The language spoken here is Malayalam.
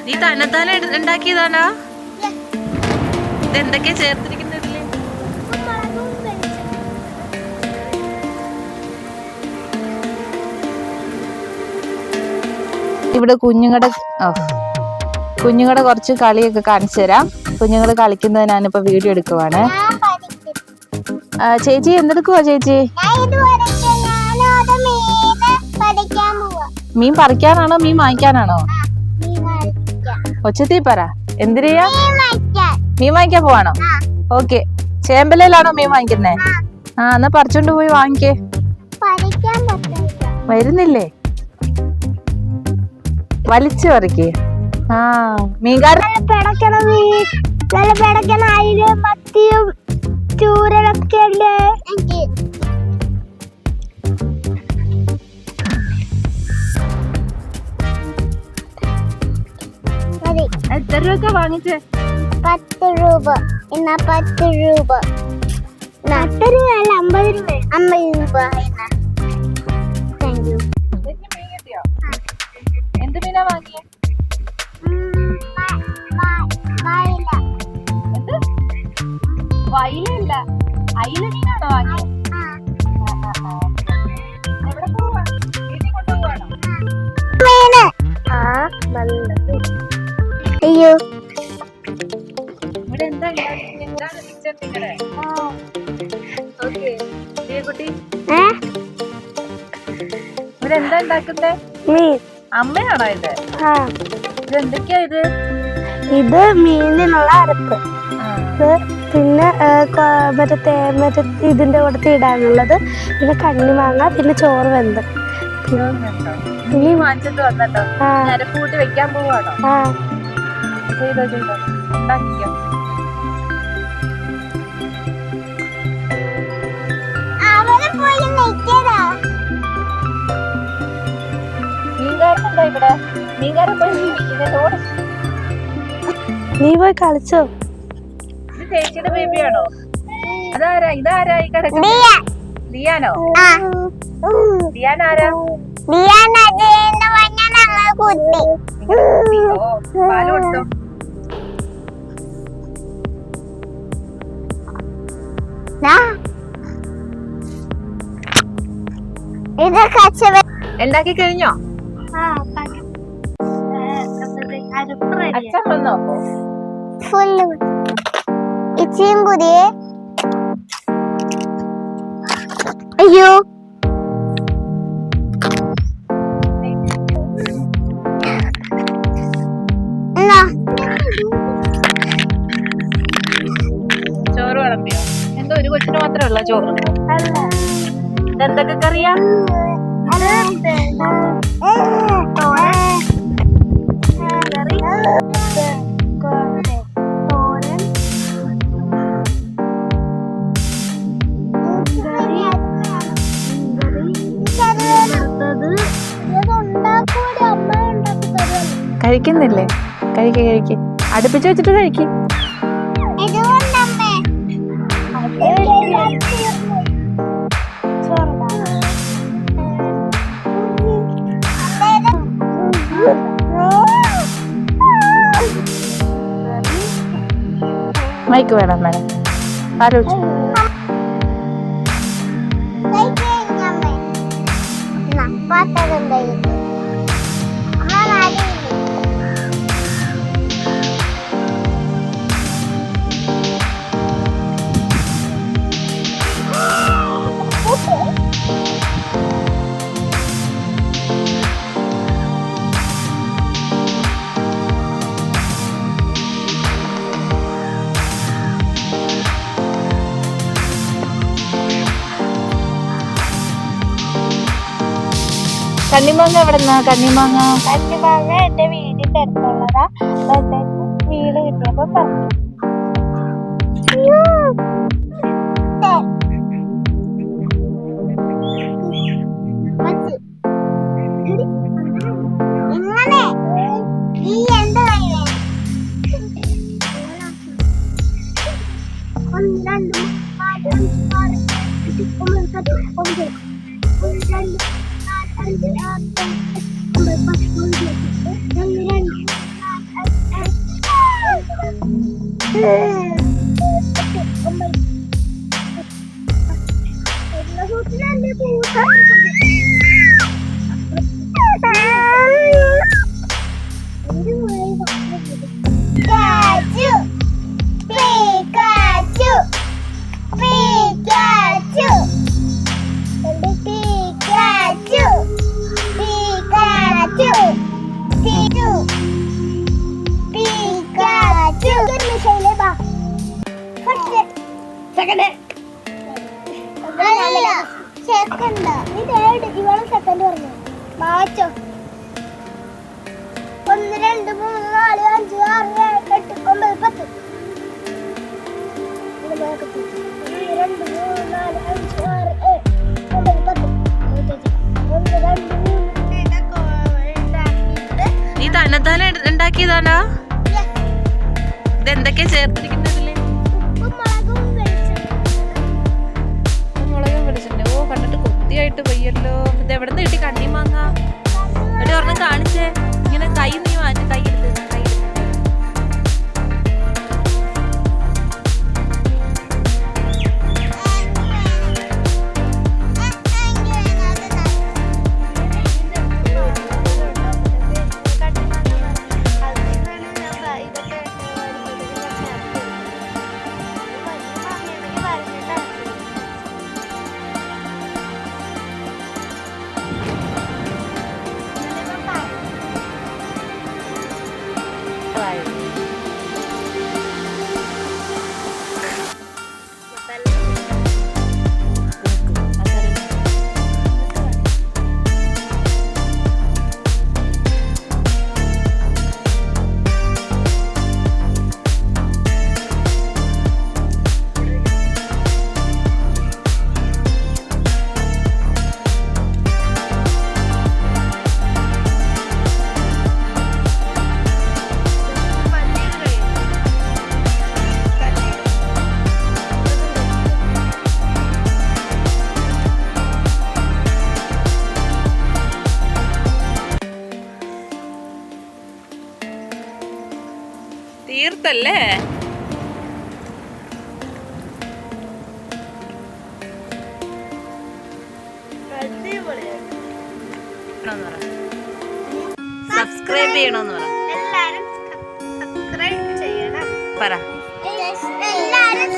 നീ തന്നെത്താനെ ഉണ്ടാക്കിയതാണോ? ഇതെന്തൊക്കെയാ ചേർത്തിരിക്കുന്നത് ഇതില്? ഇവിടെ കുഞ്ഞുങ്ങളുടെ കുറച്ച് കളിയൊക്കെ കാണിച്ചു തരാം. കുഞ്ഞുങ്ങൾ കളിക്കുന്നത് ഞാനിപ്പോ വീഡിയോ എടുക്കുവാണ്. ചേച്ചി എന്തെടുക്കുവാ ചേച്ചി? മീൻ പറിക്കാനാണോ മീൻ വാങ്ങിക്കാനാണോ? ഒച്ചത്തി പറ. എന്തിനാ? മീൻ വാങ്ങിക്കാൻ പോവാണോ? ഓക്കെ. ചേമ്പലയിലാണോ മീൻ വാങ്ങിക്കുന്നേ? എന്നാ പറിച്ചോണ്ട് പോയി വാങ്ങിക്കേ. വരുന്നില്ലേ? വലിച്ചു പറിക്കേ. മീൻകാരൻ മത്തിയും ചൂരലൊക്കെ ഉണ്ട്. എത്ര രൂപ വാങ്ങിച്ചേ? 10 രൂപ. എന്നാ 10 രൂപ. 10 രൂപ അല്ല 50 രൂപ. 50 രൂപ. Thank you. എന്ത് മീനാ വാങ്ങിയേ? വൈലല്ല, അയില മീനാണോ വാങ്ങിയത്? എവിടെ പോവാ? വീട്ടിൽ കൊണ്ടുപോവാണോ? അയ്യോ, ഇവിടെ എന്താ എന്താണ് പിക്ചർ നിങ്ങളുടെ? ഓക്കെ കുട്ടി, ഇവിടെ എന്താ ഉണ്ടാക്കുന്നേ? അമ്മയാണോ ഇത്? ഇതെന്തൊക്കെയാ ഇത്? ഇത് മീനിനുള്ള അരപ്പ്, പിന്നെ ഇതിന്റെ കൂടെ ഇടാനുള്ളത്, പിന്നെ കണ്ണിമാങ്ങ, പിന്നെ ചോറ് വെന്ത്. ഇനി വാങ്ങിച്ചിട്ട് വന്നോ? അരപ്പ് കൂട്ടി വെക്കാൻ പോവാണോ? ചെയ്തോ ചെയ്തോ, ഉണ്ടാക്കിക്കോ. മീൻകാരനുണ്ടോ ഇവിടെ? മീൻകാരൻ പോയി ഇതിനോട് നീ പോയി കളിച്ചോ. ഇത് ചേച്ചിയുടെ ബേബിയാണോ? അതാരാ? ഇതാരാ ഈ കിടക്കുന്നത്? ദിയാനോ? ദിയാൻ ആരാ? പാല് കൊടുത്തോ? ഉണ്ടാക്കി കഴിഞ്ഞോ? അച്ഛൻ വന്നോ? ഫുള്ള് ഇച്ചിയും പുതിയ. അയ്യോ, ചോറ് വിളമ്പിയോ? എന്തോ ഒരു കൊച്ചിന് മാത്രമേ ഉള്ള ചോറ്? ഇതെന്തൊക്കെ കറിയാ? കഴിക്കുന്നില്ലേ? കഴിക്ക്. അടുപ്പിച്ച് വെച്ചിട്ട് കഴിക്ക്. മൈക്ക് വേണം മേഡം. ആലോചിച്ചു കണ്ണിമാങ്ങ എവിടെന്നാ? കണ്ണിമാങ്ങ എന്റെ വീടിന്റെ അടുത്തുള്ളതാ. വീട് കിട്ടിയപ്പോ പറഞ്ഞു. ഇവള് സെക്കൻഡ് പറഞ്ഞു മാച്ചോ 1 2 3 4 5 6 7 8 9 10 നീ തന്നെത്താനെ ഉണ്ടാക്കിയതാണോ? ഇതെന്തൊക്കെയാ ചേർത്തിരിക്കുന്നതില്? മുളകും വെളിച്ചെണ്ണ. ഓ, കണ്ടിട്ട് കൊത്തിയായിട്ട് വയ്യല്ലോ. ഇത് എവിടെ നിന്ന് കിട്ടി കണ്ണിമാങ്ങ? ഒരു ഒരെണ്ണം കാണിച്ചേ. ഇങ്ങനെ കൈ നീ മാറ്റി കൈ എടുത്ത് തീർത്തല്ലേ? സബ്സ്ക്രൈബ് ചെയ്യണമെന്ന് പറ. എല്ലാരും സബ്സ്ക്രൈബ് ചെയ്യണം. പറ. എല്ലാരും